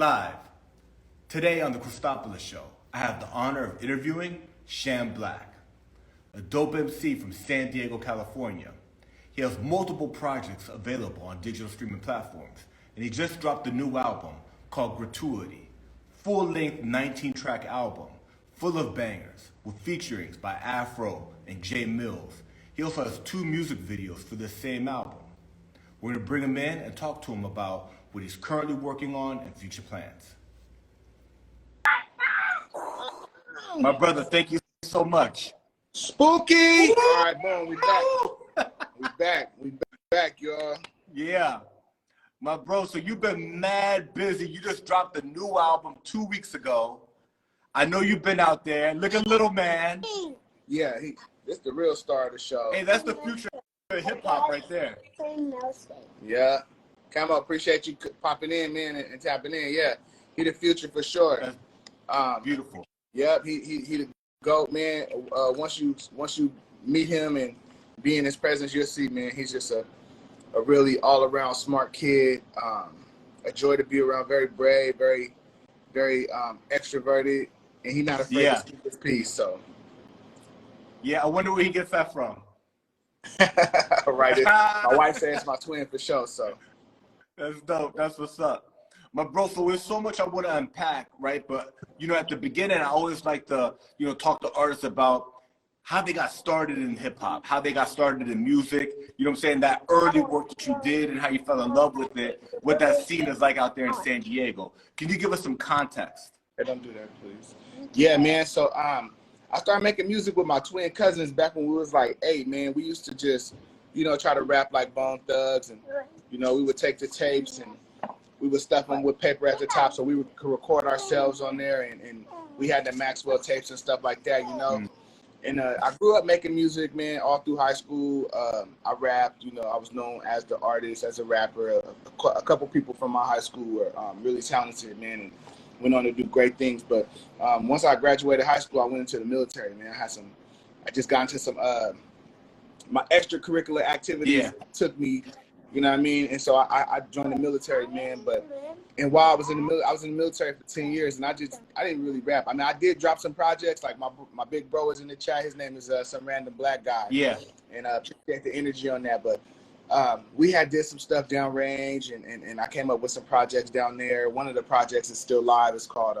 live. Today on the Cristopolis show, I have the honor of interviewing Sham Blak, a dope MC from San Diego, California. He has multiple projects available on digital streaming platforms, and he just dropped a new album called Gratuity, full-length 19-track album full of bangers with featurings by Afro and Jay Mills. He also has 2 music videos for this same album. We're going to bring him in and talk to him about what he's currently working on and future plans. My brother, thank you so much. Spooky! All right, boom, we back. We back, y'all. Yeah. My bro, so you've been mad busy. You just dropped a new album 2 weeks ago. I know you've been out there. Look at little man. Yeah, this the real star of the show. Hey, that's the future of hip-hop right there. Yeah. Camo, appreciate you popping in, man, and tapping in. Yeah, he the future for sure. Beautiful. Yep, he the GOAT, man. Once you meet him and be in his presence, you'll see, man, he's just a really all-around smart kid. A joy to be around, very brave, very extroverted, and he's not afraid to speak his piece. So yeah, I wonder where he gets that from. Right. My wife says it's my twin for sure, so that's dope. That's what's up. My bro, so there's so much I want to unpack, right? But, at the beginning, I always like to, talk to artists about how they got started in hip-hop, how they got started in music, you know what I'm saying? That early work that you did and how you fell in love with it, what that scene is like out there in San Diego. Can you give us some context? Hey, don't do that, please. Yeah, man. So I started making music with my twin cousins back when we was like 8, man. We used to just, try to rap like Bone Thugs, and, we would take the tapes and we would stuff them with paper at the top so we could record ourselves on there, and we had the Maxwell tapes and stuff like that, And I grew up making music, man, all through high school. I rapped, I was known as the artist, as a rapper. A couple people from my high school were really talented, man, and went on to do great things. But once I graduated high school, I went into the military, man. I just got into some, my extracurricular activities took me, you know what I mean? And so I joined the military, man. And while I was in the military for 10 years, and I didn't really rap. I mean, I did drop some projects. Like my big bro is in the chat. His name is some random black guy. Yeah. And appreciate the energy on that. But we did some stuff downrange, and I came up with some projects down there. One of the projects is still live. It's called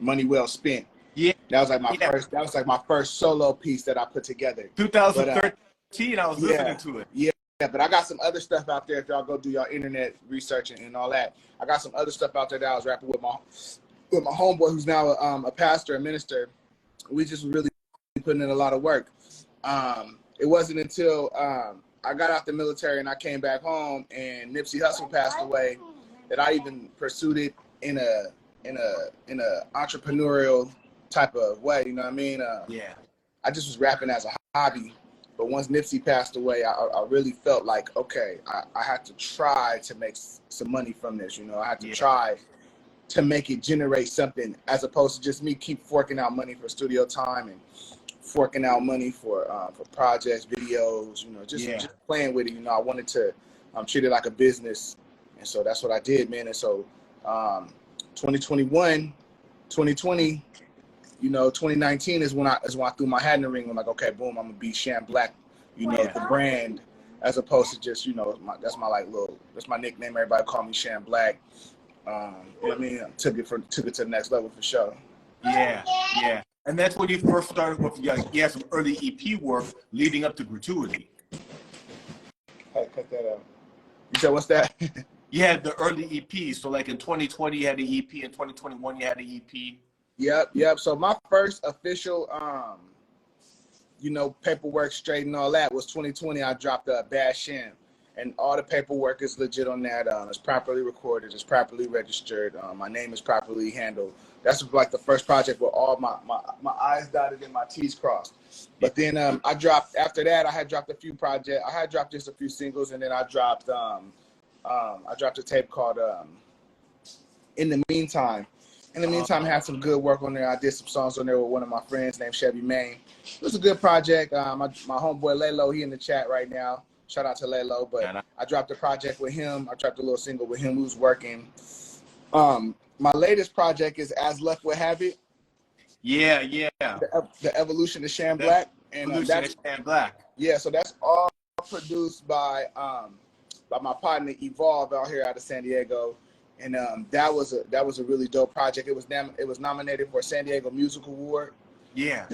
Money Well Spent. Yeah. That was like my first. That was like my first solo piece that I put together. 2013. I was listening to it. Yeah, but I got some other stuff out there. If y'all go do your internet research and all that, I got some other stuff out there that I was rapping with my homeboy, who's now a pastor, a minister. We just really putting in a lot of work. It wasn't until I got out the military and I came back home and Nipsey Hussle passed away that I even pursued it in a entrepreneurial type of way. You know what I mean? I just was rapping as a hobby. But once Nipsey passed away, I really felt like, okay, I had to try to make some money from this. I had to try to make it generate something, as opposed to just me keep forking out money for studio time and forking out money for projects, videos, just playing with it. I wanted to treat it like a business. And so that's what I did, man. And so 2021, 2020, 2019 is when I threw my hat in the ring. I'm like, okay, boom, I'm gonna be Sham Blak, the brand, as opposed to just, that's my nickname. Everybody call me Sham Blak. You know what I mean? Took it to the next level for sure. Yeah. And that's when you first started with, you had some early EP work leading up to Gratuity. Hey, cut that out. You said what's that? You had the early EP. So like in 2020, you had an EP. In 2021, you had an EP. Yep. So my first official, paperwork straight and all that was 2020. I dropped a Bad Sham, and all the paperwork is legit on that. It's properly recorded. It's properly registered. My name is properly handled. That's like the first project where all my I's dotted and my T's crossed. But then after that, I had dropped a few projects. I had dropped just a few singles, and then I dropped a tape called In the Meantime. In the meantime, I had some good work on there. I did some songs on there with one of my friends named Chevy Maine. It was a good project. My homeboy Lalo, he in the chat right now. Shout out to Lalo. But And I dropped a project with him. I dropped a little single with him. We was working. My latest project is As Luck Would Have It. yeah. The evolution of Sham That Blak, and Evolution that's of Sham Blak. yeah. So that's all produced by my partner Evolve out here out of San Diego, and that was a really dope project. It was nominated for a San Diego Music Award. Yeah.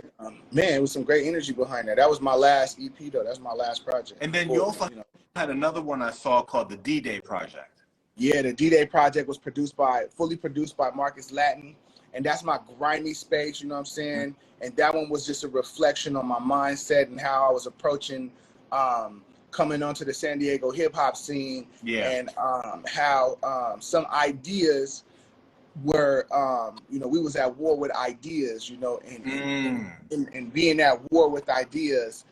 Man, it was some great energy behind that. That was my last EP though. That's my last project. And then you also had another one I saw called the D-Day Project. Yeah, the D-Day Project was fully produced by Marcus Latin, and that's my grimy space, you know what I'm saying? And that one was just a reflection on my mindset and how I was approaching coming onto the San Diego hip hop scene, and how some ideas were, we was at war with ideas, and being at war with ideas.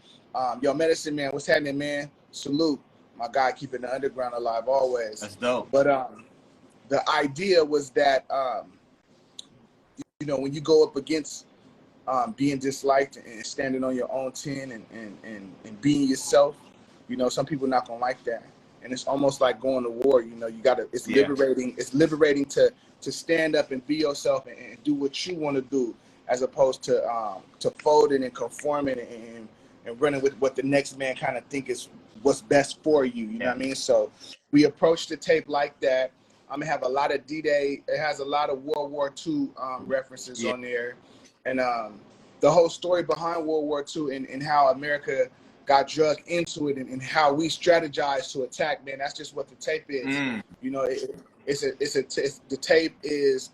Yo, Medicine Man, what's happening, man? Salute. My guy keeping the underground alive always. That's dope. But the idea was that when you go up against being disliked and standing on your own 10 and being yourself, some people not gonna like that. And it's almost like going to war. It's liberating. It's liberating to stand up and be yourself and do what you want to do, as opposed to folding and conforming and running with what the next man kind of think is what's best for you. You know what I mean? So we approached the tape like that. I'm gonna have a lot of D-Day. It has a lot of World War II references on there, and the whole story behind World War II and how America got drugged into it and how we strategized to attack. Man, that's just what the tape is. The tape is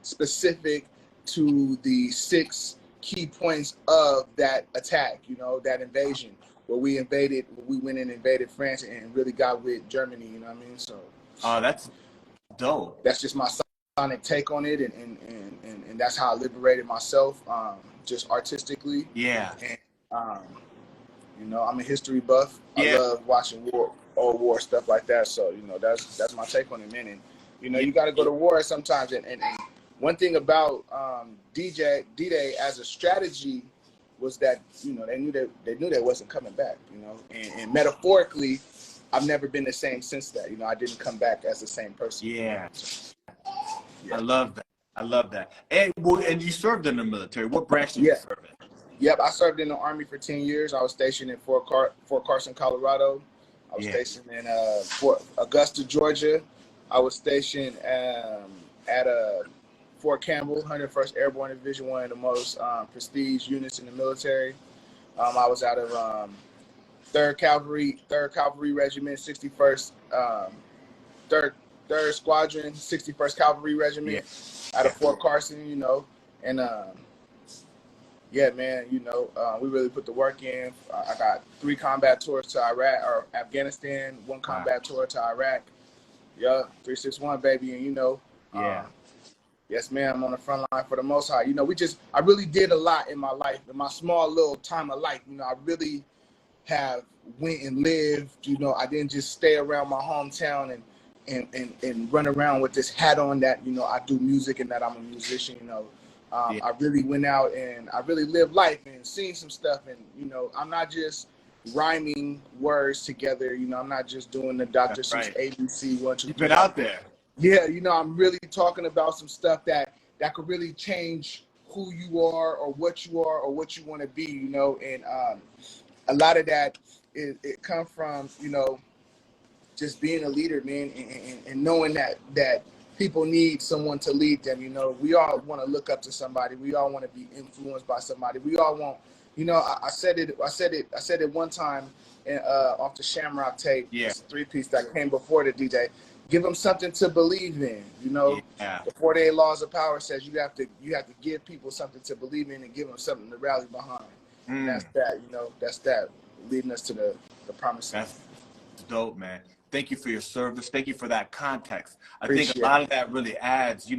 specific to the 6 key points of that attack. That invasion. Where we went in and invaded France and really got with Germany, you know what I mean? So that's dope. That's just my sonic take on it, and that's how I liberated myself, just artistically. Yeah. And I'm a history buff. I love watching old war stuff like that. So that's my take on it, man. And you got to go to war sometimes. And one thing about D-Day as a strategy was that they knew that wasn't coming back, and metaphorically, I've never been the same since that. I didn't come back as the same person. Yeah. I love that. And you served in the military. What branch did you serve in? Yep, I served in the Army for 10 years. I was stationed in Fort Carson, Colorado. I was stationed in Fort Augusta, Georgia. I was stationed at Fort Campbell, 101st Airborne Division, one of the most prestige units in the military. I was out of 3rd Cavalry Regiment, 61st, 3rd Squadron, 61st Cavalry Regiment, out of Fort Carson, and man, we really put the work in. I got 3 combat tours to Iraq or Afghanistan, 1 combat tour to Iraq. 361, baby, and yes, man, I'm on the front line for the Most High. I really did a lot in my life, in my small little time of life. I really have went and lived. I didn't just stay around my hometown and run around with this hat on that, I do music and that I'm a musician. I really went out and I really lived life and seen some stuff. And, I'm not just rhyming words together. I'm not just doing the Dr. Seuss ABC 1, 2, 3. You've been out there. Yeah, I'm really talking about some stuff that could really change who you are or what you want to be, and a lot of that it comes from, just being a leader, man, and knowing that people need someone to lead them. We all want to look up to somebody. We all want to be influenced by somebody. We all want, I said it one time off the Shamrock tape. It's a 3-piece that came before the DJ. Give them something to believe in. The 48 Laws of Power says you have to give people something to believe in and give them something to rally behind. And that's that. That's that leading us to the promised land. That's dope, man. Thank you for your service. Thank you for that context. I think a lot of that really adds,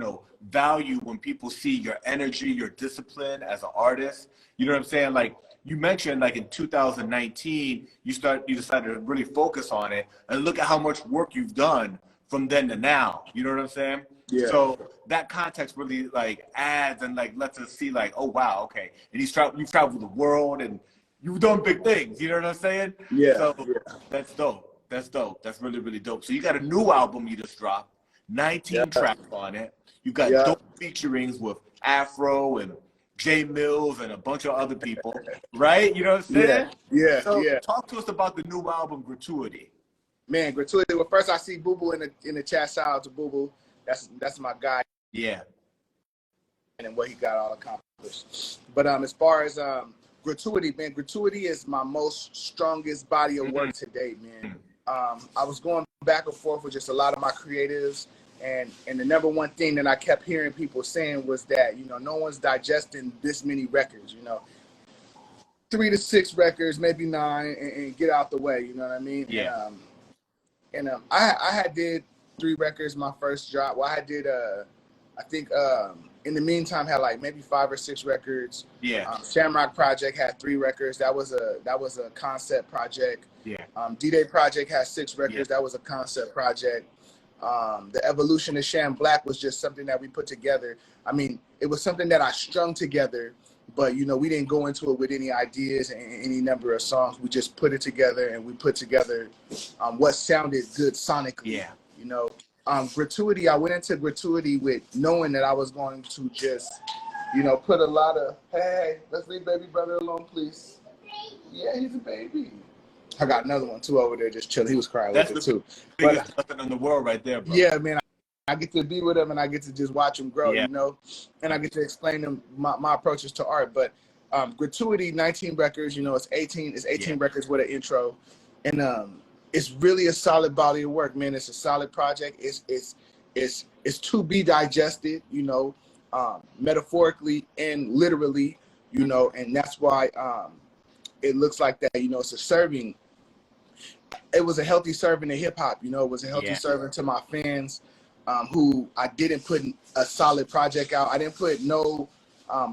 value when people see your energy, your discipline as an artist. You know what I'm saying? Like you mentioned, like in 2019, you decided to really focus on it, and look at how much work you've done from then to now. You know what I'm saying? Yeah. So that context really like adds and like lets us see like, oh wow, okay. And you've traveled the world and you've done big things. You know what I'm saying? Yeah, So yeah, that's dope. That's dope. That's really, really dope. So you got a new album you just dropped, 19 yeah, tracks on it. You got yeah, dope featurings with Afro and Jay Mills and a bunch of other people, right? You know what I'm yeah, saying? yeah, So yeah. talk to us about the new album, Gratuity. Man, gratuity. Well, first I see Boo Boo in the chat. Shout out to Boo Boo. That's my guy Yeah. and what he got all accomplished. But as far as gratuity, man, gratuity is my most strongest body of work to date, man. I was going back and forth with just a lot of my creatives, and the number one thing that I kept hearing people saying was that, you know, no one's digesting this many records, you know, 3 to 6 records, maybe 9, and get out the way, you know what I mean? Yeah. I had did 3 records my first drop. Well, I did I think in the meantime had like maybe 5 or 6 records. Yeah. Shamrock Project had 3 records. That was a concept project. Yeah. D-Day Project had 6 records. Yeah. That was a concept project. The evolution of Sham Blak was just something that we put together. I mean, it was something that I strung together, but you know, we didn't go into it with any ideas and any number of songs. We just put it together, and we put together what sounded good sonically. Yeah. You know, gratuity. I went into gratuity with knowing that I was going to just, you know, put a lot of, hey, let's leave baby brother alone, please. Yeah, he's a baby. I got another one too over there just chilling. He was crying with it too. Biggest blessing in the world right there, bro. Yeah, man. I get to be with him and I get to just watch him grow, Yeah. you know, and I get to explain him my approaches to art. But gratuity, 19 records, you know, it's 18 Yeah. records with an intro, and it's really a solid body of work, man. It's a solid project. It's to be digested, you know, metaphorically and literally, you know, and that's why it looks like that. You know, it's a serving. It was a healthy serving to hip hop, you know. It was a healthy serving to my fans, who I didn't put a solid project out. I didn't put no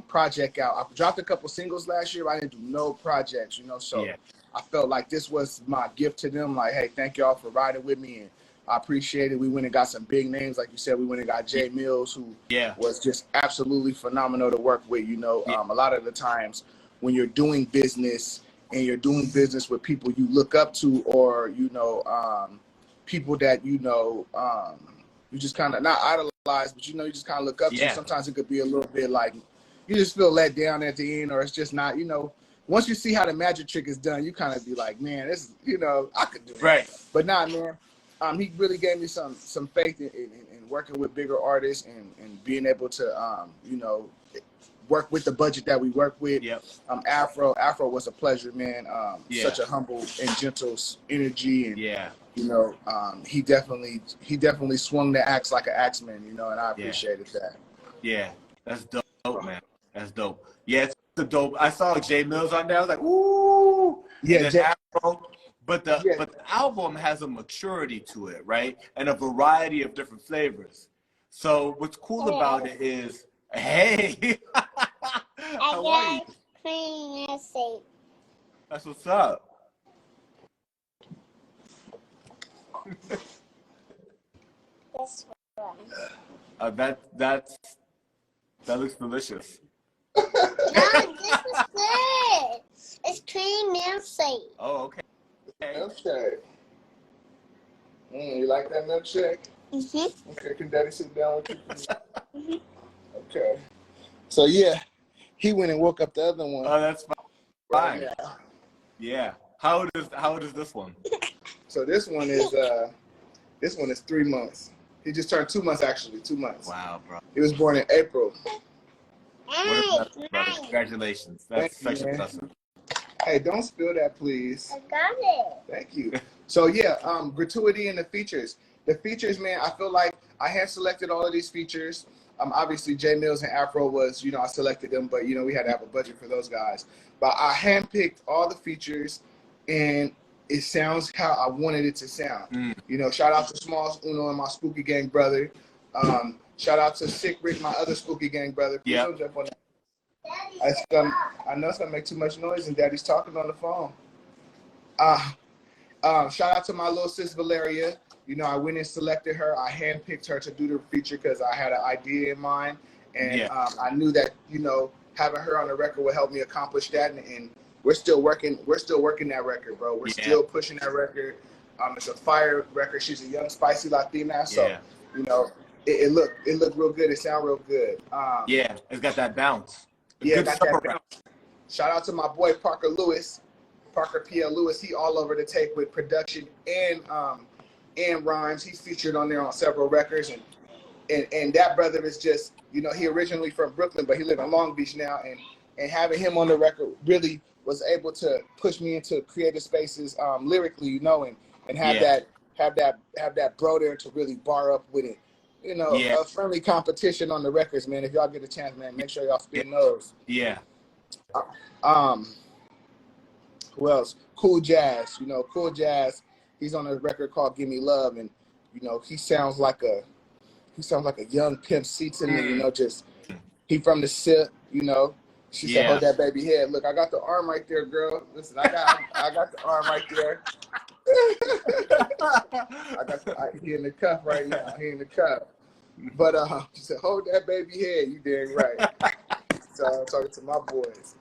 project out. I dropped a couple singles last year, but I didn't do no projects, you know. So I felt like this was my gift to them. Like, hey, thank y'all for riding with me, and I appreciate it. We went and got some big names, like you said. We went and got Jay Mills, who was just absolutely phenomenal to work with. You know, a lot of the times when you're doing business and you're doing business with people you look up to, or you know, people that you know, you just kind of not idolize, but you know, you just kind of look up to. Sometimes it could be a little bit like you just feel let down at the end, or it's just not, you know. Once you see how the magic trick is done, you kind of be like, man, this is, you know, I could do it. Right. But nah, man, he really gave me some faith in working with bigger artists and being able to, you know, work with the budget that we work with. Afro was a pleasure, man. Such a humble and gentle energy, and you know, he definitely swung the axe like an axeman, you know, and I appreciated that. Yeah, that's dope, man. That's dope. Yeah, it's a dope. I saw Jay Mills on there. I was like, ooh. Yeah, Jay. Afro. But the album has a maturity to it, right? And a variety of different flavors. So what's cool about it is, hey, how are you? That's what's up. This one. That looks delicious. No, this is good. It's cream milkshake. Oh, okay. Milkshake. You like that milkshake? Mm-hmm. Okay, can Daddy sit down with you? Okay. So yeah, he went and woke up the other one. Oh, that's fine. Yeah. Yeah. How old is this one? So this one is 3 months. He just turned 2 months, actually. 2 months. Wow, bro. He was born in April. What a brother. Congratulations. That's such a blessing. Hey, don't spill that, please. I got it. Thank you. So yeah, gratuity and the features. The features, man, I feel like I hand selected all of these features. Obviously Jay Mills and Afro was, you know, I selected them, but you know, we had to have a budget for those guys. But I handpicked all the features, and it sounds how I wanted it to sound. You know, shout out to Smalls Uno and my Spooky Gang brother. Shout out to Sick Rick, my other Spooky Gang brother. Please don't jump on that. I know it's gonna make too much noise, and Daddy's talking on the phone. Shout out to my little sis Valeria. You know, I went and selected her. I handpicked her to do the feature because I had an idea in mind, and I knew that, you know, having her on the record would help me accomplish that. And we're still working that record, bro. We're Yeah. still pushing that record. It's a fire record. She's a young, spicy Latina, so Yeah. you know, it looked real good. It sounded real good. Yeah, it's got that bounce. Yeah, Good got summer that rap. bounce. Shout out to my boy Parker Lewis, Parker P.L. Lewis. He all over the tape with production and rhymes. He's featured on there on several records, and that brother is just, you know, he originally from Brooklyn, but he lives in Long Beach now, and having him on the record really was able to push me into creative spaces lyrically, you know, and have that bro there to really bar up with it. You know, Yeah. a friendly competition on the records, man. If y'all get a chance, man, make sure y'all spin those. Yeah. Who else? Cool Jazz. You know, Cool Jazz. He's on a record called "Give Me Love," and you know, he sounds like a young Pimp C to me. You know, just he from the SIP. You know, she said, "Hold that baby head." Look, I got the arm right there, girl. Listen, I got the arm right there. He in the cuff right now. He in the cuff. But she said, "Hold that baby head." You dang right. So I'm talking to my boys.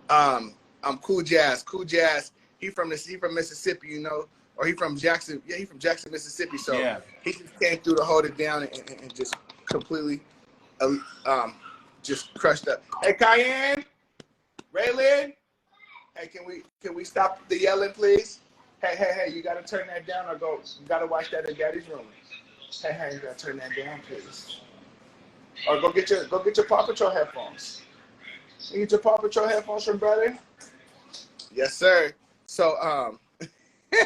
I'm Cool Jazz. Cool Jazz. He from Mississippi, you know, or he from Jackson. Yeah, he from Jackson, Mississippi. So Yeah. he just came through to hold it down and just completely, just crushed up. Hey, Cayenne, Raylan. Hey, can we stop the yelling, please? Hey, you gotta turn that down or go. You gotta watch that in Daddy's room. Hey, you gotta turn that down, please. Or go get your Paw Patrol headphones. You get your Paw Patrol headphones from brother? Yes, sir. So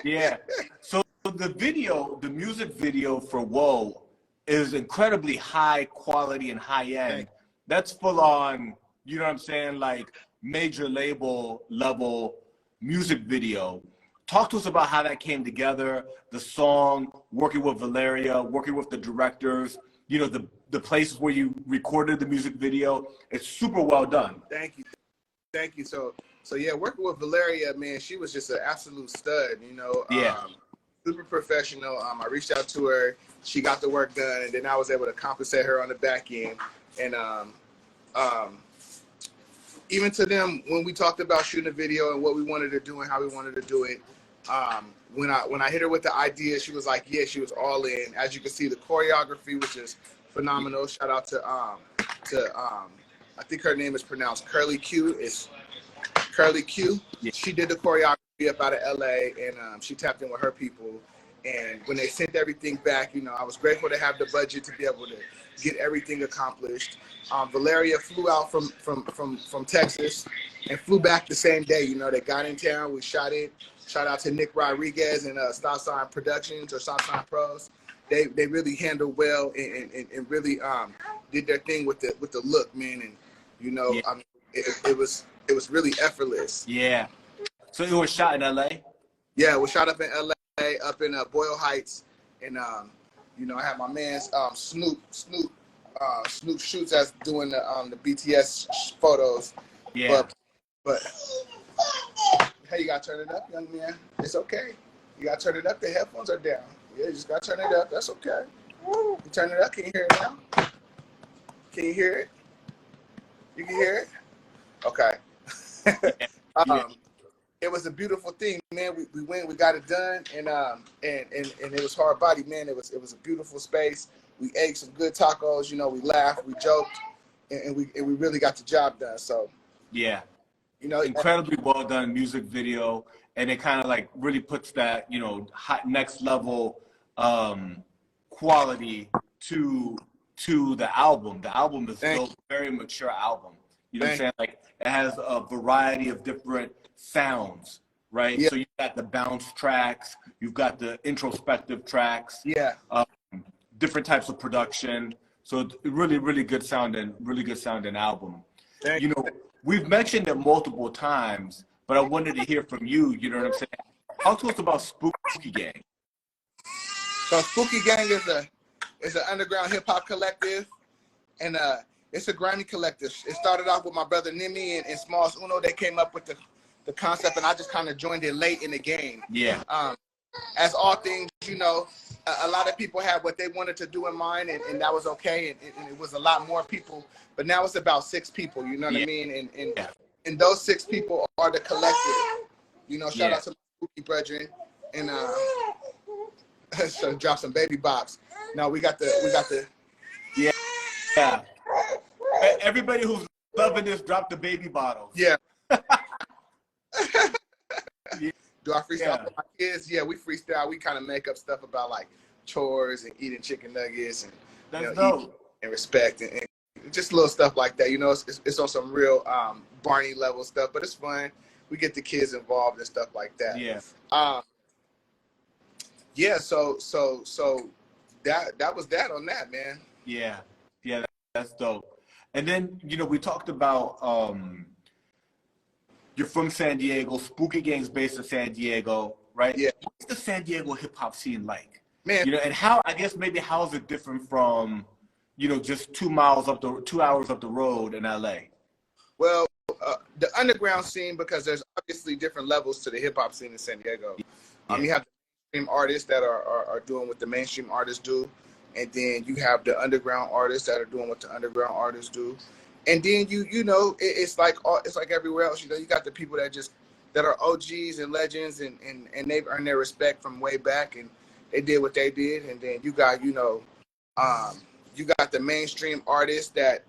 Yeah. So the music video for Whoa is incredibly high quality and high end. That's full on, you know what I'm saying, like major label level music video. Talk to us about how that came together, the song, working with Valeria, working with the directors, you know, the places where you recorded the music video. It's super well done. Thank you. So yeah, working with Valeria, man, she was just an absolute stud, you know. Yeah. Super professional. I reached out to her, she got the work done, and then I was able to compensate her on the back end. And even to them, when we talked about shooting a video and what we wanted to do and how we wanted to do it, when I hit her with the idea, she was like, yeah, she was all in. As you can see, the choreography was just phenomenal. Shout out to I think her name is pronounced Curly Q. It's Curly Q. Yeah. She did the choreography up out of LA, and she tapped in with her people. And when they sent everything back, you know, I was grateful to have the budget to be able to get everything accomplished. Valeria flew out from Texas and flew back the same day. You know, they got in town, we shot it. Shout out to Nick Rodriguez and Stop Sign Productions or Stop Sign Pros. They really handled well and really did their thing with the look, man. And you know, Yeah. It was really effortless. Yeah. So it was shot in LA? Yeah, it was shot up in LA, up in Boyle Heights, and you know, I had my man Snoop Shoots as doing the BTS photos. Yeah. But hey, you gotta turn it up, young man. It's okay. You gotta turn it up. The headphones are down. Yeah, you just gotta turn it up. That's okay. You turn it up. Can you hear it now? Can you hear it? You can hear it? Okay. It was a beautiful thing, man. We went, we got it done, and it was hard body, man. It was a beautiful space. We ate some good tacos, you know, we laughed, we joked, and we really got the job done. So yeah. You know, incredibly well done music video, and it kind of like really puts that, you know, hot next level quality to the album. The album is still a very mature album. You know what I'm saying? Like it has a variety of different sounds, right? Yeah. So you've got the bounce tracks, you've got the introspective tracks, different types of production. So it's really, really good sounding album. You know, we've mentioned it multiple times, but I wanted to hear from you, you know what I'm saying? Talk to us about Spooky Gang. So Spooky Gang is an underground hip hop collective, and it's a grimy collective. It started off with my brother Nimi and Smalls Uno. They came up with the concept, and I just kind of joined it late in the game. Yeah. as all things, you know, a lot of people had what they wanted to do in mind, and that was okay. And it was a lot more people, but now it's about 6 people. You know what I mean? And those 6 people are the collective. You know, shout out to my spooky brethren, and so drop some baby bops. Now we got the yeah. Everybody who's loving this, drop the baby bottles. Yeah. Yeah. Do I freestyle for my kids? Yeah, we freestyle. We kind of make up stuff about like chores and eating chicken nuggets and eating and respect and just little stuff like that. You know, it's on some real Barney level stuff, but it's fun. We get the kids involved and stuff like that. Yeah. Yeah. So that was that on that, man. Yeah. Yeah. That's dope. And then, you know, we talked about you're from San Diego, Spooky Gang's based in San Diego, right? Yeah. What's the San Diego hip hop scene like? Man, you know, and how is it different from, you know, just 2 hours up the road in LA? Well, the underground scene, because there's obviously different levels to the hip hop scene in San Diego. You have the mainstream artists that are doing what the mainstream artists do, and then you have the underground artists that are doing what the underground artists do. And then you know, it's like everywhere else. You know, you got the people that are OGs and legends, and they've earned their respect from way back, and they did what they did. And then you got, you know, you got the mainstream artists that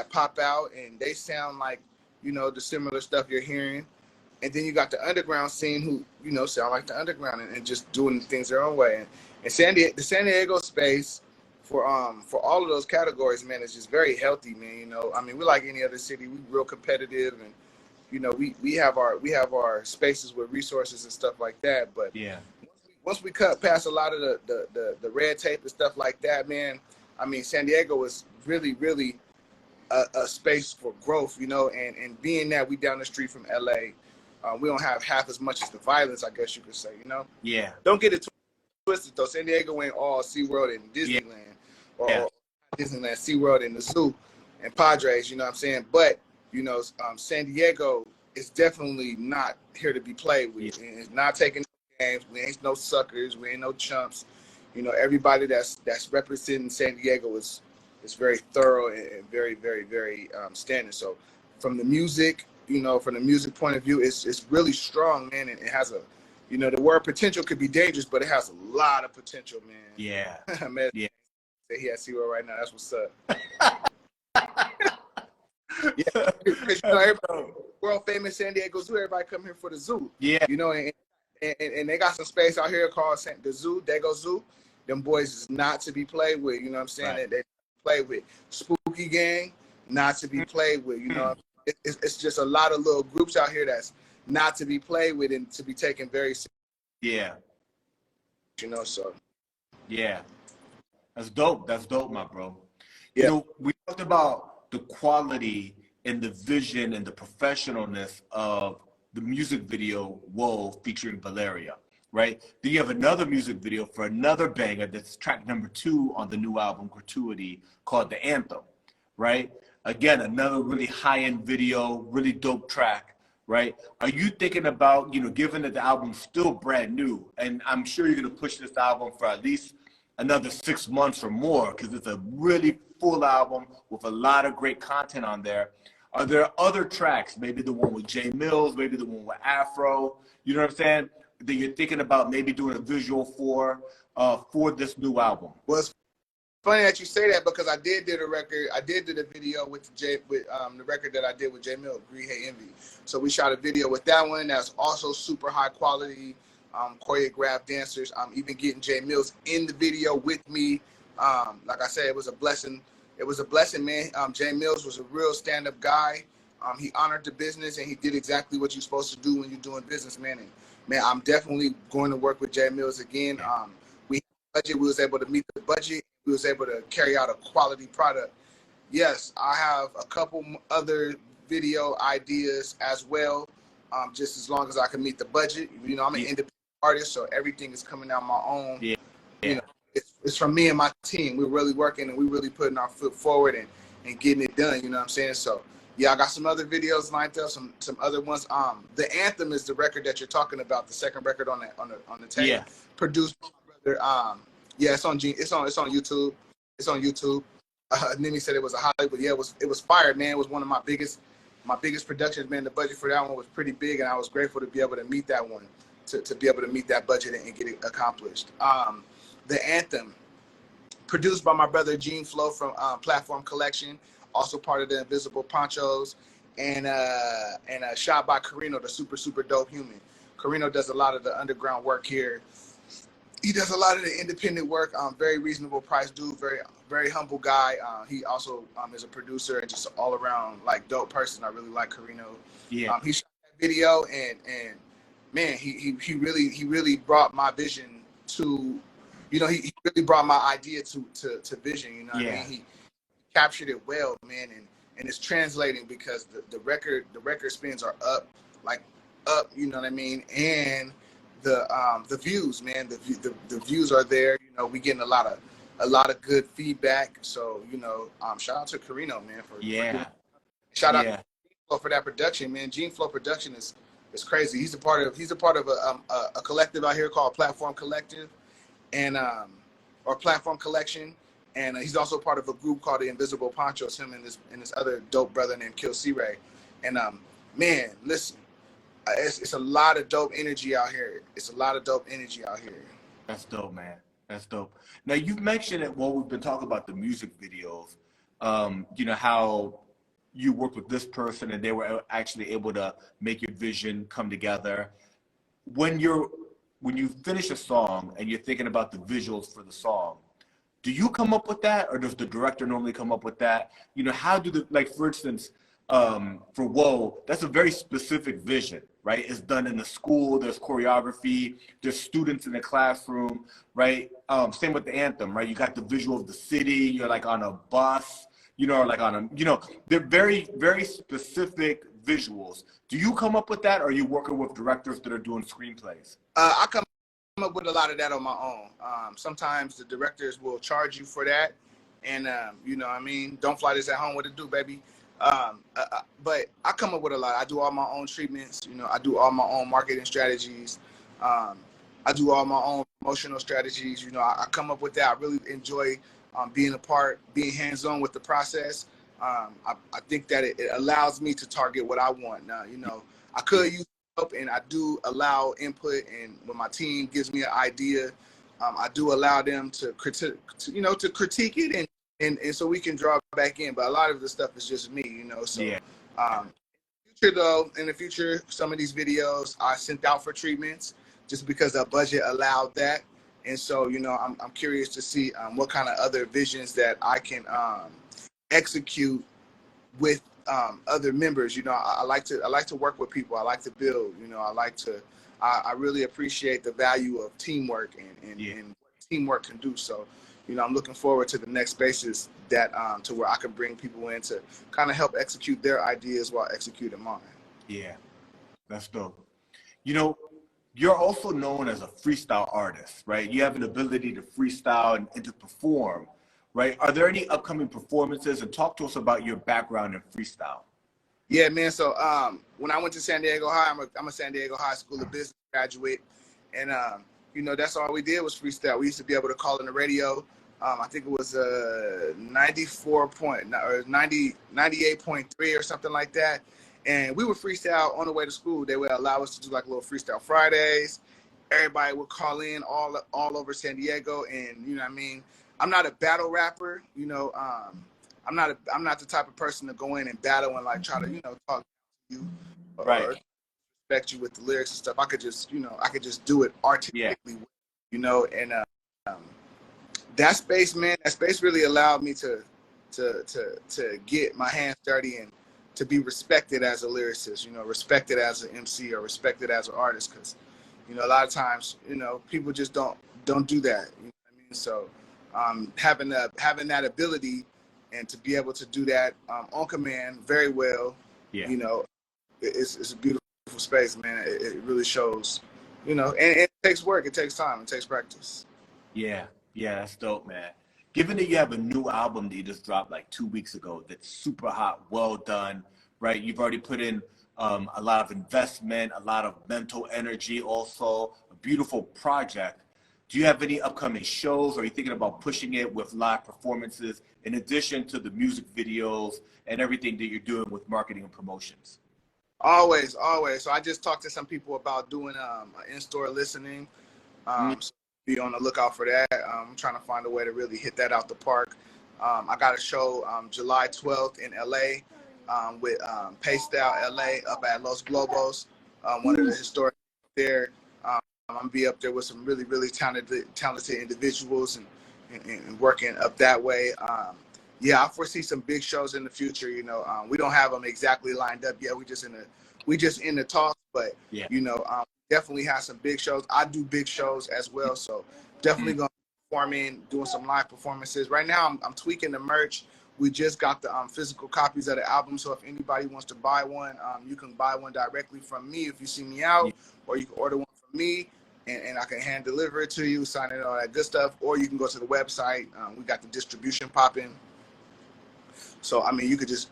pop out and they sound like, you know, the similar stuff you're hearing. And then you got the underground scene who, you know, sound like the underground and just doing things their own way. And the San Diego space for all of those categories, man, is just very healthy, man. You know, I mean, we're like any other city. We're real competitive, and you know, we have our spaces with resources and stuff like that. But once we cut past a lot of the red tape and stuff like that, man, I mean, San Diego is really, really a space for growth, you know. And being that we down the street from LA, we don't have half as much as the violence, I guess you could say, you know. Yeah. Don't get it twisted though. San Diego ain't all SeaWorld and Disneyland. Or Disneyland, SeaWorld, and the zoo, and Padres, you know what I'm saying? But, you know, San Diego is definitely not here to be played with. And it's not taking games. We ain't no suckers. We ain't no chumps. You know, everybody that's representing San Diego is very thorough and very, very, very standard. So from the music, you know, from the music point of view, it's really strong, man. And it has a, you know, the word potential could be dangerous, but it has a lot of potential, man. Yeah. Man, yeah. He at SeaWorld right now. That's what's up. Yeah, because you know, everybody, world famous San Diego Zoo. Everybody come here for the zoo. Yeah, you know, and they got some space out here called the Zoo, Dago Zoo. Them boys is not to be played with. You know what I'm saying? Right. They play with Spooky Gang, not to be played with. You know, it's just a lot of little groups out here that's not to be played with and to be taken very seriously. Yeah. You know, so. Yeah. That's dope, my bro. Yeah. You know, we talked about the quality and the vision and the professionalness of the music video, Whoa, featuring Valeria, right? Then you have another music video for another banger that's track number 2 on the new album, Gratuity, called The Anthem, right? Again, another really high-end video, really dope track, right? Are you thinking about, you know, given that the album's still brand new, and I'm sure you're going to push this album for at least another 6 months or more, because it's a really full album with a lot of great content on there. Are there other tracks, maybe the one with Jay Mills, maybe the one with Afro, you know what I'm saying, that you're thinking about maybe doing a visual for this new album? Well, it's funny that you say that, because I did a record. I did a video with the record that I did with Jay Mills, Greed, Hate, Envy. So we shot a video with that one that's also super high quality. Choreographed dancers. Even getting Jay Mills in the video with me. Like I said, it was a blessing. It was a blessing, man. Jay Mills was a real stand-up guy. He honored the business, and he did exactly what you're supposed to do when you're doing business, man. And man, I'm definitely going to work with Jay Mills again. We was able to meet the budget. We was able to carry out a quality product. Yes, I have a couple other video ideas as well. Just as long as I can meet the budget. You know, I'm an independent artist, so everything is coming out my own. Yeah. You know, it's from me and my team. We're really working and we're really putting our foot forward and getting it done. You know what I'm saying? So yeah, I got some other videos lined up, some other ones. The Anthem is the record that you're talking about, the second record on the tape, Yeah. produced by my brother. Yeah, it's on YouTube. It's on YouTube. Nimi said it was a Hollywood. Yeah, it was fire, man. It was one of my biggest productions, man. The budget for that one was pretty big, and I was grateful to be able to meet that one, to be able to meet that budget and get it accomplished. The Anthem, produced by my brother Gene Flo from Platform Collection, also part of the Invisible Ponchos, and shot by Carino, the super dope human. Carino does a lot of the underground work here. He does a lot of the independent work. Very reasonable price dude, very humble guy. He also is a producer and just all around like dope person. I really like Carino. Yeah. He shot that video and man, he really brought my vision to, he really brought my idea to vision. You know what I mean? He captured it well, man, and it's translating because the record spins are up, you know what I mean, and the views, man, the views are there. We getting a lot of good feedback. So shout out to Carino, man, for shout out to Gene Flow for that production, man. Gene Flow production is crazy. He's a part of a collective out here called Platform Collective, and or Platform Collection. And he's also part of a group called the Invisible Ponchos, him and this other dope brother named Kill C-Ray. And man, listen, it's a lot of dope energy out here. That's dope, man. That's dope. Now, you've mentioned it while we've been talking about the music videos, how you worked with this person and they were actually able to make your vision come together. When you finish a song and you're thinking about the visuals for the song, do you come up with that, or does the director normally come up with that? How do for instance, for Whoa, that's a very specific vision, right? It's done in the school, there's choreography, there's students in the classroom, right? Same with the Anthem, right? You got the visual of the city, you're like on a bus, or like on a, they're very, very specific visuals. Do you come up with that, or are you working with directors that are doing screenplays? I come up with a lot of that on my own. Sometimes the directors will charge you for that, and don't fly this at home. What it do, baby? But I come up with a lot. I do all my own treatments. I do all my own marketing strategies. I do all my own promotional strategies. I come up with that. I really enjoy being hands-on with the process. I think that it allows me to target what I want. Now, I could use help, and I do allow input, and when my team gives me an idea, I do allow them to critique it, and so we can draw back in. But a lot of the stuff is just me, so in the future, some of these videos I sent out for treatments just because the budget allowed that. And so, I'm curious to see what kind of other visions that I can execute with other members. I like to work with people. I like to build. I really appreciate the value of teamwork and what teamwork can do. So, I'm looking forward to the next spaces that to where I can bring people in to kind of help execute their ideas while executing mine. Yeah, that's dope. You're also known as a freestyle artist, right? You have an ability to freestyle and to perform, right? Are there any upcoming performances? And talk to us about your background in freestyle. Yeah, man. So when I went to San Diego High, I'm a San Diego High School of Business graduate, and that's all we did was freestyle. We used to be able to call in the radio. I think it was 98.3 or something like that. And we would freestyle on the way to school. They would allow us to do like little freestyle Fridays. Everybody would call in all over San Diego, and I'm not a battle rapper. I'm not the type of person to go in and battle and like try to talk to you or respect you with the lyrics and stuff. I could just do it artistically, and that space, man, really allowed me to get my hands dirty and to be respected as a lyricist, respected as an MC or respected as an artist, because a lot of times people just don't do that. So having that ability and to be able to do that on command very well, it's a beautiful space, man. It really shows, and it takes work, it takes time, it takes practice. Yeah, that's dope, man. Given that you have a new album that you just dropped like 2 weeks ago that's super hot, well done, right? You've already put in a lot of investment, a lot of mental energy, also a beautiful project. Do you have any upcoming shows? Or are you thinking about pushing it with live performances in addition to the music videos and everything that you're doing with marketing and promotions? Always, always. So I just talked to some people about doing in-store listening. So be on the lookout for that. I'm trying to find a way to really hit that out the park. I got a show July 12th in LA with Paystyle LA up at Los Globos, one of the historic there. I'm gonna be up there with some really, really talented individuals and working up that way. Yeah, I foresee some big shows in the future. You know, we don't have them exactly lined up yet. We just in the talks, but Yeah. you know, definitely have some big shows. I do big shows as well, so definitely gonna be performing, doing some live performances. Right now, I'm tweaking the merch. We just got the physical copies of the album, so if anybody wants to buy one, you can buy one directly from me if you see me out, or you can order one from me, and I can hand deliver it to you, sign it, all that good stuff, or you can go to the website. We got the distribution popping. So I mean, you could just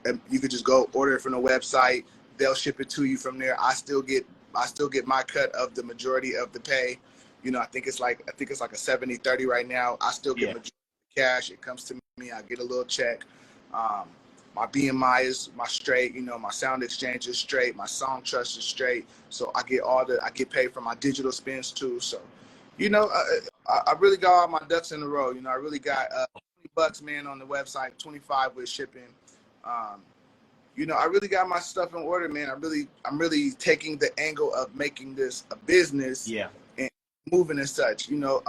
go order it from the website. They'll ship it to you from there. I still get my cut of the majority of the pay. You know, I think it's like a 70-30 right now. I still get majority of the cash. It comes to me. I get a little check. My BMI is my straight. You know, my sound exchange is straight. My song trust is straight. So I get paid for my digital spins too. So, you know, I really got all my ducks in a row. You know, I really got $20, man, on the website, 25 with shipping. You know, I really got my stuff in order, man. I'm really taking the angle of making this a business, and moving as such. You know,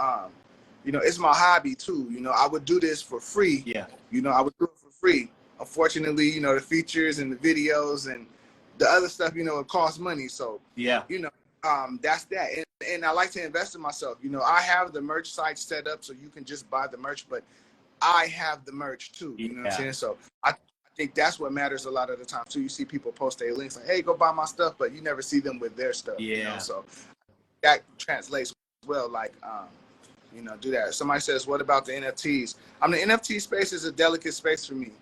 it's my hobby too. You know, I would do this for free. Yeah. You know, I would do it for free. Unfortunately, you know, the features and the videos and the other stuff, you know, it costs money. So Yeah. you know, that's that. And I like to invest in myself. You know, I have the merch site set up so you can just buy the merch, but I have the merch too. You know what I'm saying? So I think that's what matters a lot of the time too. You see people post their links like, hey, go buy my stuff, but you never see them with their stuff. Yeah. You know? So that translates well, like, you know, do that. Somebody says, what about the NFTs? The NFT space is a delicate space for me.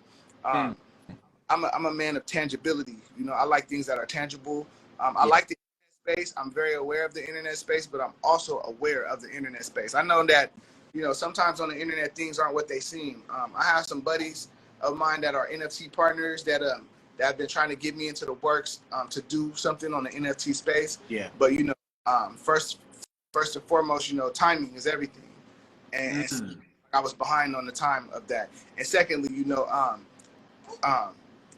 I'm a man of tangibility. You know, I like things that are tangible. I like the internet space. I'm very aware of the internet space, but I'm also aware of the internet space. I know that, you know, sometimes on the internet, things aren't what they seem. I have some buddies of mine that are NFT partners that have been trying to get me into the works to do something on the NFT space. Yeah. But, you know, first and foremost, you know, timing is everything. And I was behind on the time of that. And secondly, you know,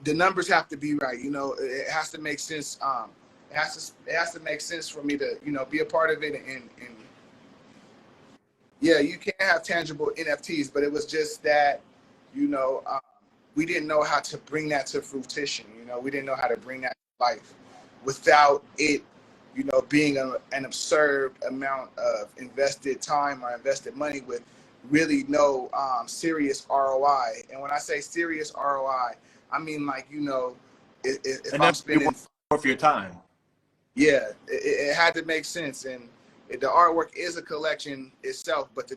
the numbers have to be right. You know, it has to make sense. It has to make sense for me to, you know, be a part of it. And yeah, you can have tangible NFTs, but it was just that, you know, we didn't know how to bring that to fruition. You know, we didn't know how to bring that to life without it, you know, being an absurd amount of invested time or invested money with really no serious ROI. And when I say serious ROI, I mean, like, you know, if I'm spending worth your time. Yeah, it had to make sense. And the artwork is a collection itself, but it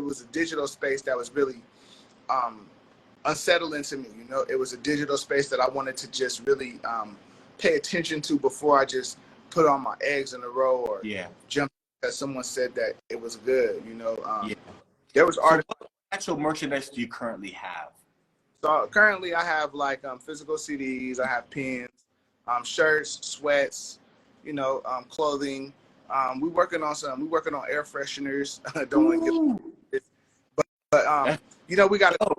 was a digital space that was really unsettling to me. You know, it was a digital space that I wanted to just really pay attention to before I just put all my eggs in a row or jump because someone said that it was good. You know, there was art. So what actual merchandise do you currently have? So currently I have like physical CDs, I have pins, shirts, sweats, you know, clothing. We're working on air fresheners. Don't want to get it. But you know, we got to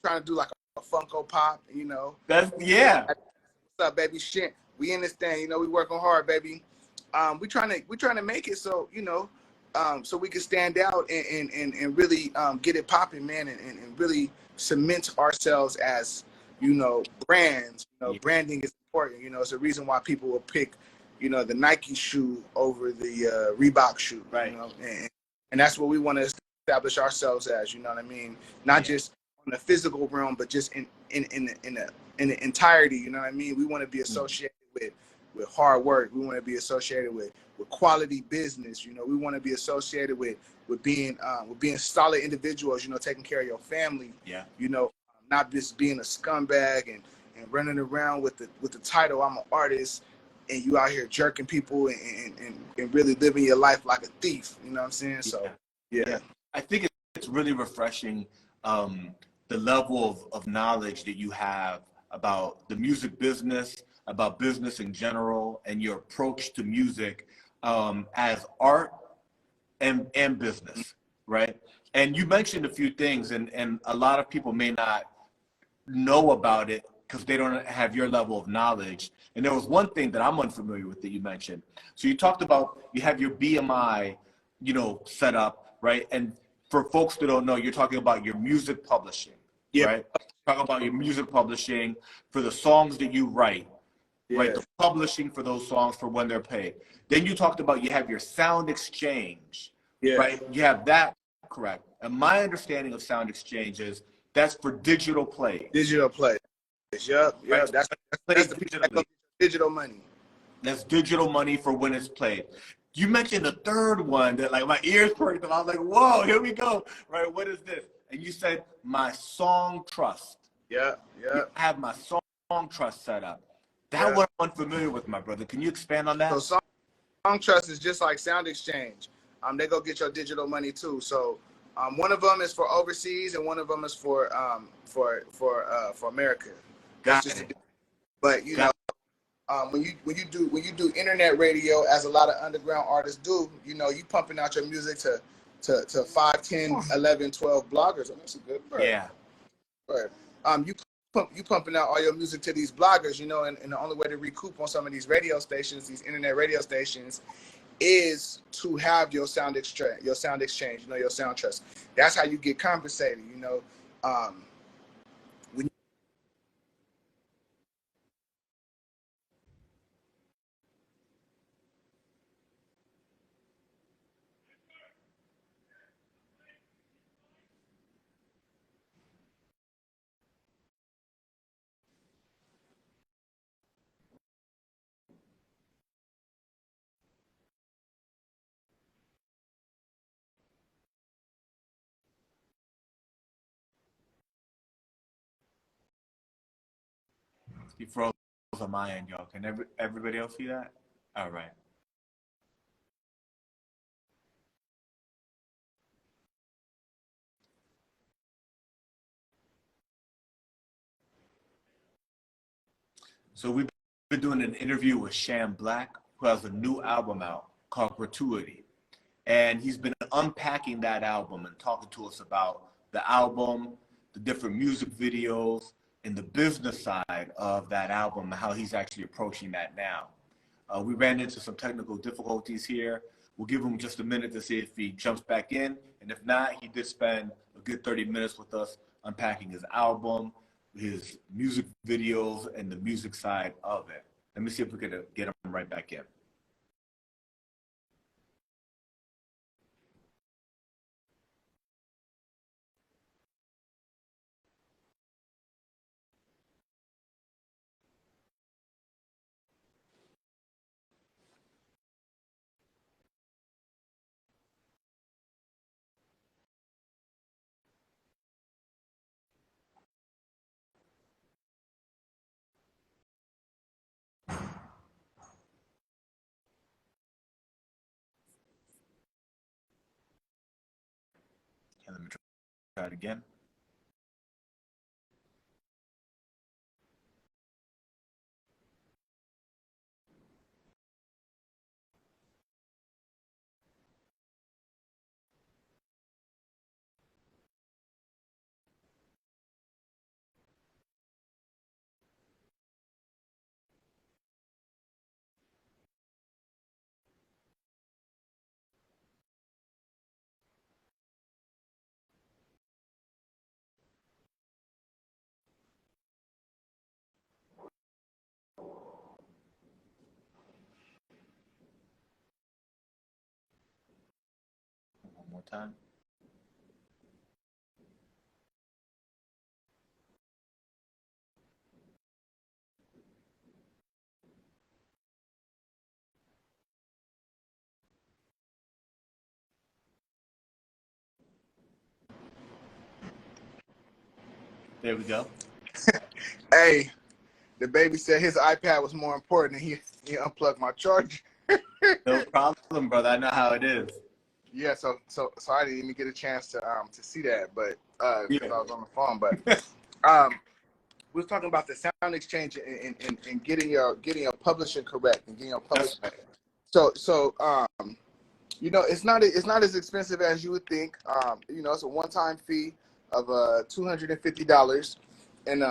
trying to do like a Funko Pop, you know. What's up, baby? Shit. We in this thing, you know, we working hard, baby. We trying to make it so, you know, so we can stand out and really get it popping, man, and really cement ourselves as, you know, brands. You know, branding is important. You know, it's a reason why people will pick, you know, the Nike shoe over the Reebok shoe. Right. You know, and that's what we want to establish ourselves as. You know what I mean? Not just on the physical realm, but just in the entirety. You know what I mean? We want to be associated with hard work. We want to be associated with quality business. You know, we want to be associated with being solid individuals. You know, taking care of your family. Yeah. You know, not just being a scumbag and running around with the title I'm an artist, and you out here jerking people and really living your life like a thief. You know what I'm saying? So yeah. I think it's really refreshing, the level of knowledge that you have about the music business, about business in general, and your approach to music as art and business, right? And you mentioned a few things, and a lot of people may not know about it because they don't have your level of knowledge. And there was one thing that I'm unfamiliar with that you mentioned. So you talked about you have your BMI, set up, right? And for folks that don't know, you're talking about your music publishing, right? Talking about your music publishing for the songs that you write, right? The publishing for those songs for when they're paid. Then you talked about you have your sound exchange, right? You have that correct. And my understanding of sound exchange is that's for digital plays. Digital plays. Yep. Right? That's the digital money. That's digital money for when it's played. You mentioned a third one that like my ears perked up. I was like, whoa, here we go. Right? What is this? And you said my song trust. Yeah. I have my song trust set up. That one I'm unfamiliar with, my brother. Can you expand on that? So song trust is just like sound exchange. They go get your digital money too. So one of them is for overseas and one of them is for America. But when you do internet radio, as a lot of underground artists do, you pumping out your music to 5, 10, 11, 12 bloggers. Oh, that's a good bird. Yeah. Bird. You pumping out all your music to these bloggers, and the only way to recoup on some of these radio stations, these internet radio stations, is to have your sound exchange, your sound trust. That's how you get compensated, when He froze on my end, y'all. Can everybody else see that? All right. So we've been doing an interview with Sham Blak, who has a new album out called Gratuity. And he's been unpacking that album and talking to us about the album, the different music videos, and the business side of that album and how he's actually approaching that now. We ran into some technical difficulties here. We'll give him just a minute to see if he jumps back in. And if not, he did spend a good 30 minutes with us unpacking his album, his music videos, and the music side of it. Let me see if we can get him right back in. Okay, let me try it again. One more time. There we go. Hey, The baby said his iPad was more important, and he unplugged my charger. No problem, brother. I know how it is. Yeah, so I didn't even get a chance to see that, but because Yeah. I was on the phone. But we was talking about the sound exchange and getting your publishing correct and getting your publishing. So you know, it's not as expensive as you would think. You know, it's a one-time fee of $250, and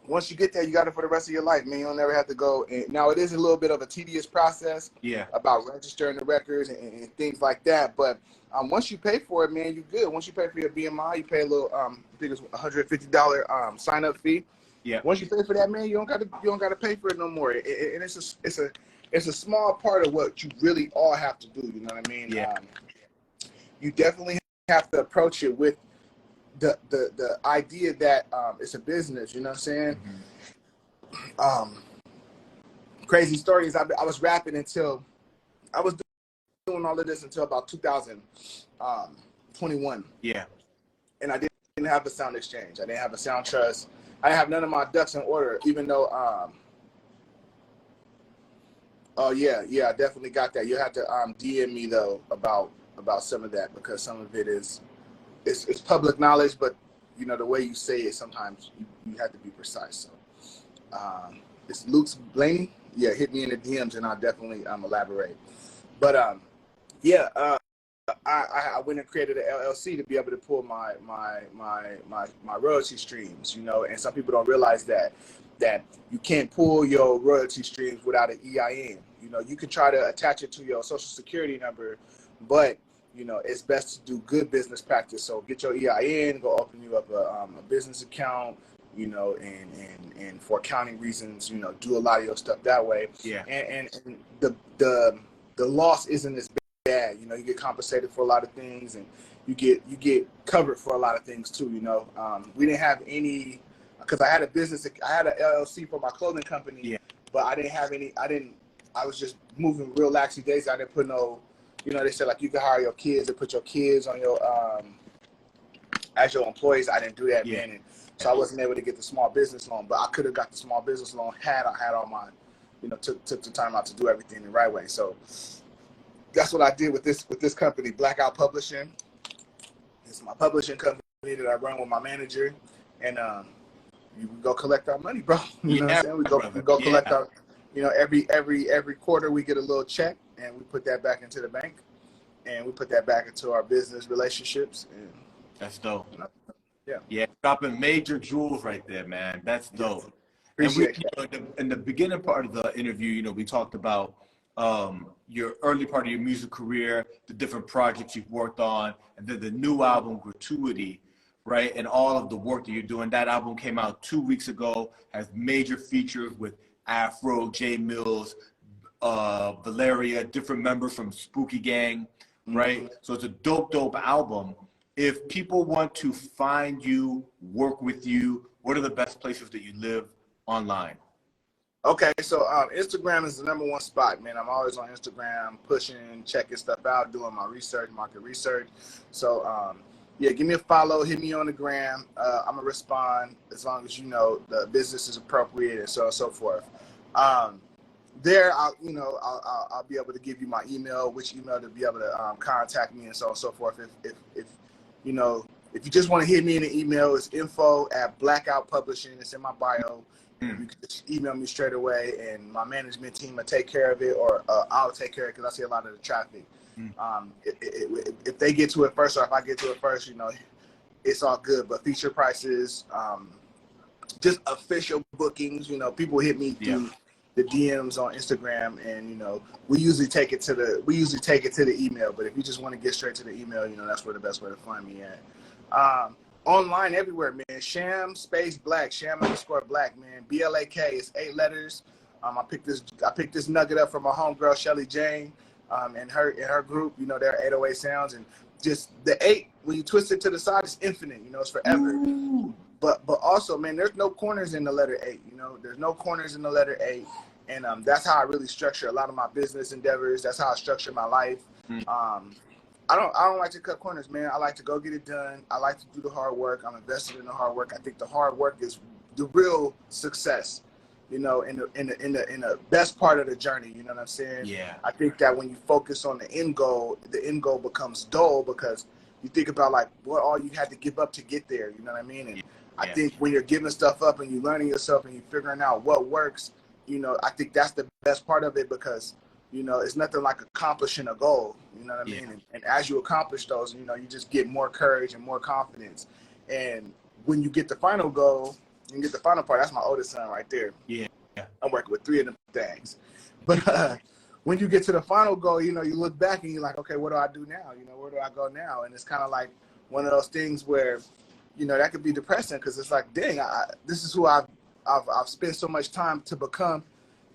once you get there, you got it for the rest of your life, man. You'll never have to go. And now it is a little bit of a tedious process, about registering the records and things like that. But once you pay for it, man, you're good. Once you pay for your BMI, you pay a little, I think it's $150 sign-up fee. Yeah. Once you pay for that, man, you don't got to pay for it no more. And it's a small part of what you really all have to do. You know what I mean? Yeah. You definitely have to approach it with the idea that it's a business. You know what I'm saying? Mm-hmm. Crazy story is I was rapping until I was doing all of this until about 2021. Yeah. And I didn't have a sound exchange. I didn't have a sound trust. I didn't have none of my ducks in order, even though oh yeah, I definitely got that. You have to DM me though about some of that, because some of it is it's public knowledge, but you know the way you say it sometimes you have to be precise. So it's Luke's Blaney. Yeah, hit me in the DMs and I'll definitely elaborate. But I went and created an LLC to be able to pull my royalty streams, you know, and some people don't realize that you can't pull your royalty streams without an EIN. You know, you can try to attach it to your social security number, but you know, it's best to do good business practice. So get your EIN, go open you up a business account, you know, and for accounting reasons, you know, do a lot of your stuff that way. Yeah. And the loss isn't as bad. You know, you get compensated for a lot of things, and you get covered for a lot of things too. You know, we didn't have any, because I had a business, I had an LLC for my clothing company, but I didn't have any. I was just moving real laxy days. I didn't put no, you know, they said like you can hire your kids and put your kids on your as your employees. I didn't do that, man. And so I wasn't able to get the small business loan, but I could have got the small business loan had I had all my, you know, took the time out to do everything the right way. So that's what I did with this company, Blackout Publishing. It's my publishing company that I run with my manager, and we go collect our money, bro. You know what I'm saying? We go collect our, you know, every quarter we get a little check, and we put that back into the bank, and we put that back into our business relationships. And that's dope. Yeah, dropping major jewels right there, man. That's dope. Appreciate that. In the beginning part of the interview, you know, we talked about your early part of your music career, the different projects you've worked on, and then the new album, Gratuity, right? And all of the work that you're doing. That album came out 2 weeks ago, has major features with Afro, J Mills, Valeria, different members from Spooky Gang, right? So it's a dope album. If people want to find you, work with you, what are the best places that you live online? Okay, so Instagram is the #1 spot, man. I'm always on Instagram, pushing, checking stuff out, doing my research, market research. So yeah, give me a follow, hit me on the gram. I'm gonna respond as long as you know the business is appropriate and so on and so forth. There, I'll be able to give you my email, which email to be able to contact me and so on and so forth. If you know, if you just want to hit me in the email, it's info@Blackout Publishing. It's in my bio. You can just email me straight away, and my management team will take care of it, or I'll take care of it because I see a lot of the traffic. If they get to it first, or if I get to it first, you know, it's all good. But feature prices, just official bookings, you know, people hit me through the DMs on Instagram, and you know, we usually take it to the email. But if you just want to get straight to the email, you know, that's where the best way to find me at. Online everywhere, man. Sham _Blak, Sham_Blak, man. BLAK. It's 8 letters. I picked this nugget up from my homegirl Shelly Jane, and her group. You know, they're 808 Sounds, and just the 8, when you twist it to the side, it's infinite. You know, it's forever. Ooh. But also, man, there's no corners in the letter 8. You know, there's no corners in the letter 8, and that's how I really structure a lot of my business endeavors. That's how I structure my life. I don't like to cut corners, man. I like to go get it done. I like to do the hard work. I'm invested in the hard work. I think the hard work is the real success, you know, in the best part of the journey. You know what I'm saying? Yeah. I think that when you focus on the end goal becomes dull because you think about like what all you had to give up to get there. You know what I mean? And I think when you're giving stuff up and you're learning yourself and you're figuring out what works, you know, I think that's the best part of it because, you know, it's nothing like accomplishing a goal. You know what I mean? And as you accomplish those, you know, you just get more courage and more confidence. And when you get the final goal, you get the final part. That's my oldest son right there. Yeah. I'm working with 3 of them things. But when you get to the final goal, you know, you look back and you're like, okay, what do I do now? You know, where do I go now? And it's kind of like one of those things where, you know, that could be depressing because it's like, dang, this is who I've spent so much time to become.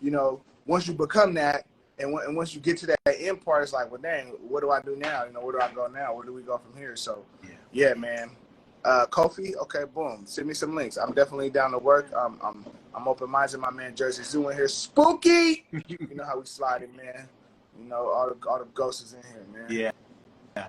You know, once you become that, and once you get to that end part, it's like, well, dang, what do I do now? You know, where do I go now? Where do we go from here? So, yeah, man. Kofi, okay, boom. Send me some links. I'm definitely down to work. I'm open-minded. My man Jersey Zoo in here. Spooky. You know how we slide it, man. You know, all the ghosts is in here, man. Yeah.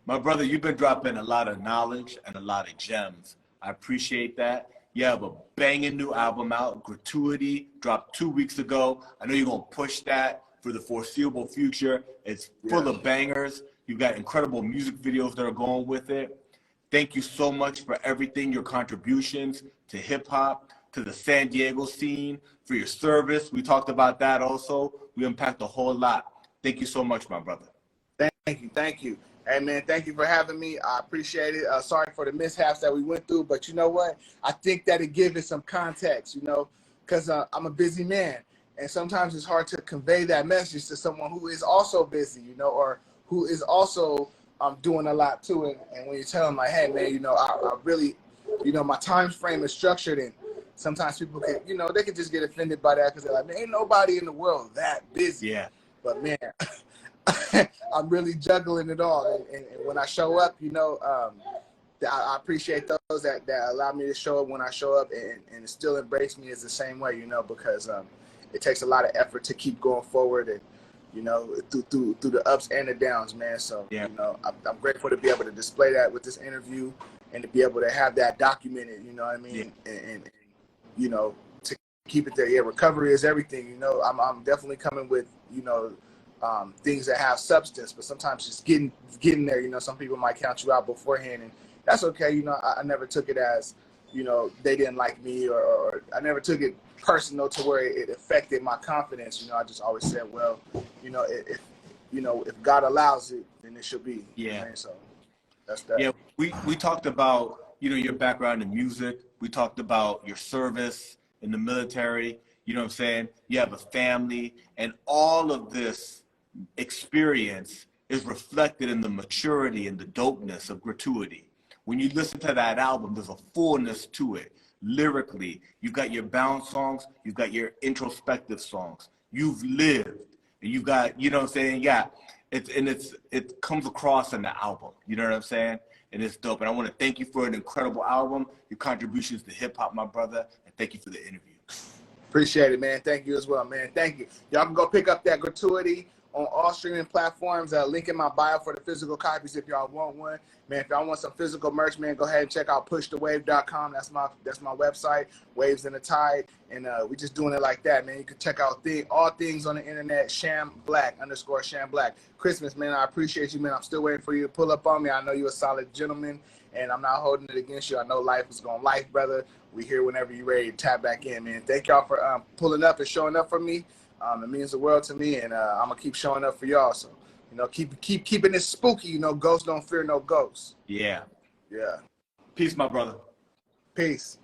My brother, you've been dropping a lot of knowledge and a lot of gems. I appreciate that. You have a banging new album out, Gratuity, dropped 2 weeks ago. I know you're going to push that for the foreseeable future. It's full of bangers. You've got incredible music videos that are going with it. Thank you so much for everything, your contributions to hip-hop, to the San Diego scene, for your service. We talked about that also. We unpacked a whole lot. Thank you so much, my brother. Thank you. Hey, man, thank you for having me. I appreciate it. Sorry for the mishaps that we went through, but you know what? I think that it gives it some context, you know, because I'm a busy man. And sometimes it's hard to convey that message to someone who is also busy, you know, or who is also doing a lot too. And when you tell them like, hey, man, you know, I really, you know, my time frame is structured, and sometimes people can, you know, they can just get offended by that because they're like, man, ain't nobody in the world that busy. Yeah. But man, I'm really juggling it all. And when I show up, you know, I appreciate those that allow me to show up when I show up and still embrace me as the same way, you know, because it takes a lot of effort to keep going forward and, you know, through the ups and the downs, man. So, you know, I'm grateful to be able to display that with this interview and to be able to have that documented, you know what I mean? And you know, to keep it there. Yeah, recovery is everything, you know. I'm definitely coming with, you know, things that have substance, but sometimes just getting there, you know, some people might count you out beforehand, and that's okay. You know, I never took it as, you know, they didn't like me, or I never took it personal to where it affected my confidence. You know, I just always said, well, you know, if God allows it, then it should be. Yeah. You know, so that's that. Yeah, we talked about, you know, your background in music. We talked about your service in the military. You know what I'm saying? You have a family, and all of this experience is reflected in the maturity and the dopeness of Gratuity. When you listen to that album, there's a fullness to it. Lyrically, you've got your bounce songs, you've got your introspective songs. You've lived, and you've got, you know what I'm saying? Yeah, it comes across in the album. You know what I'm saying? And it's dope. And I want to thank you for an incredible album, your contributions to hip hop, my brother, and thank you for the interview. Appreciate it, man. Thank you as well, man. Thank you. Y'all can go pick up that Gratuity on all streaming platforms. Link in my bio for the physical copies if y'all want one. Man, if y'all want some physical merch, man, go ahead and check out pushthewave.com. That's my website, Waves in the Tide. And we just doing it like that, man. You can check out all things on the internet, Sham Blak, _Sham Blak. Christmas, man, I appreciate you, man. I'm still waiting for you to pull up on me. I know you're a solid gentleman, and I'm not holding it against you. I know life is going to life, brother. We here whenever you're ready to tap back in, man. Thank y'all for pulling up and showing up for me. It means the world to me, and I'm gonna keep showing up for y'all. So, you know, keep keeping it spooky. You know, ghosts don't fear no ghosts. Yeah. Yeah. Peace, my brother. Peace.